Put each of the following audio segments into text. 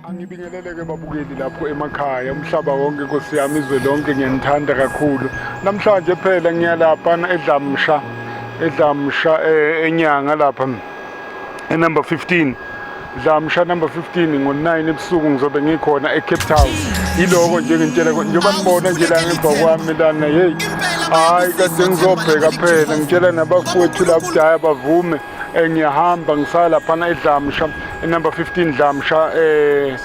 Angibingeleleke babukeli lapho emakhaya umhlaba wonke Nkosi yami izwe lonke ngiyanithanda kakhulu. Namhlanje phela ngiyalapha edlamsha enyanga lapha number 15. Dlamsha number 15 ngo9 ebusuku ngizobe ngikhona eCapetown. Yiloko nje ngintshela njengoba nibona nje la ngemva kwami lana hey. Hayi kade ngizobheka phela ngitshela nabafowethu labudaya bavume ngiyahamba ngisala phana edlamsha number 15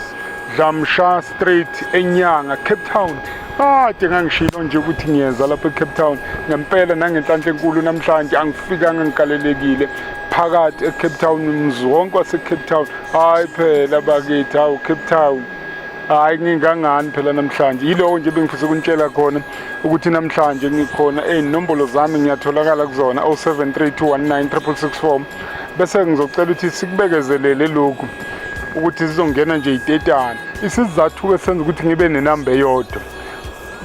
Dlamsha Street enyanga Capetown. Kade ngangishilo nje ukuthi ngiyeza lapha eCapetown ngempela nangenhlanhla enkulu namhlanje angifikanga ngikalelekile phakathi eCapetown umzonke waseCapetown. Hayi phela bakithi hawu Capetown. Hayi ngingangani phela namhlanje yilo nje bengifisa ukuntshela khona ukuthi namhlanje ngikhona inombolo zami ngiyatholakala kuzona 0732196664 bese ngizocela ukuthi sikubekezelele lokhu ukuthi sizongena nje itetana. Isizathu esenza ukuthi ngibe nenamba eyodwa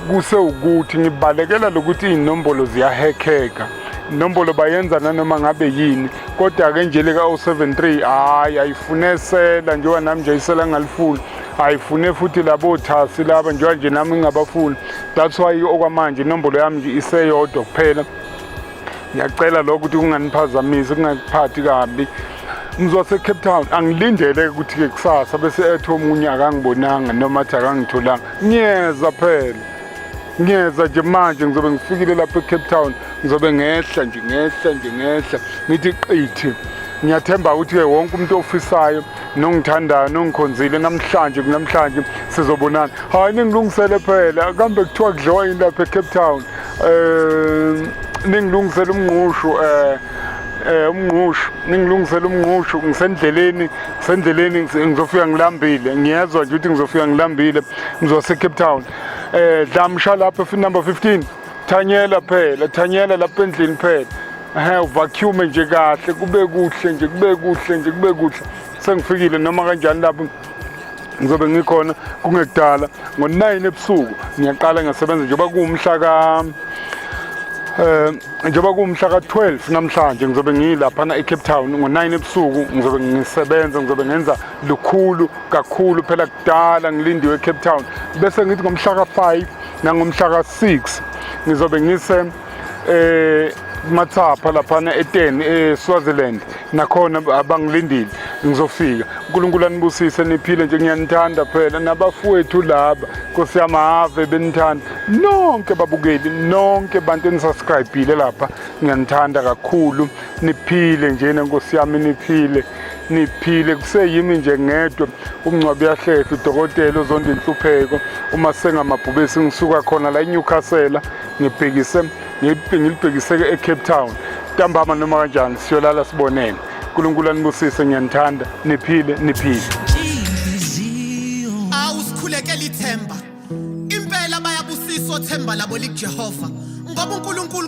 kuse ukuthi ngibalekela lokuthi inombolo ziyahackeka. Inombolo bayenza nanoma ngabe yini kodwa ke nje leka 073 hayi ayifunesela njengoba nami nje isela ngalifuni ayifune futhi labo thasi laba nje nami ngingabafuni. That's why okwamanje inombolo yami nje iseyodwa kuphela. Ngiyacela lokho ukuthi kunganiphazamisi kungaphathi kabi. Ngizose Capetown angilindele ukuthi ke kusasa bese ethi omunye akangibonanga noma athi akangitholanga. Ngiyeza phela. Ngiyeza nje manje ngizobe ngifikile lapha eCapetown ngizobe ngehla ngithi qithi. Ngiyathemba ukuthi ke wonke umuntu ofisayo nongithandayo nongikhonzile namhlanje sizobonana. Hayi ningilungisele phela kambe kuthiwa kudliwa yini lapha eCapetown. Ningilungisele ningilungisele umnqushu ngisendleleni ngizofika ngilambile ngiyezwa nje ukuthi ngizofika ngilambile ngizose Capetown. Dlamsha lapha number 15 thanyela lapha endlini phela. Vacuum nje kahle kube kuhle sengifikile noma kanjani lapho ngizobe ngikhona kungekudala ngo9 ebusuku ngiyaqala ngasebenza njengoba kumhla ka12 namhlanje ngizobe ngilapha eCapetown ngo9 ebusuku ngizobe ngisebenza ngizobe ngenza lukhulu kakhulu phela kudala ngilindiwe eCapetown bese ngithi ngomhla ka5 nangomhla ka6 ngizobe ngise Mathapha laphana e10 eSwaziland nakhona abangilindile ngizofika. uNkulunkulu anibusise niphile nje ngiyanithanda phela nabafowethu laba Nkosi yami ave benithanda nonke babukeli nonke bantu enisubscribeile lapha ngiyanithanda kakhulu niphile nje Nkosi yami niphile kuseyimi nje ngedwa Mngcwabo uyahlehla udokotela ozonda inhlupheko uma sengamabhubesi ngisuka khona la eNewcastle ngilibhekise eCapetown ntambama noma kanjani siyolala sibonene. uNkulunkulu anibusise ngiyanithanda niphile awusikhulekela ithemba impela bayabusisa othemba labo liJehova ngoba uNkulunkulu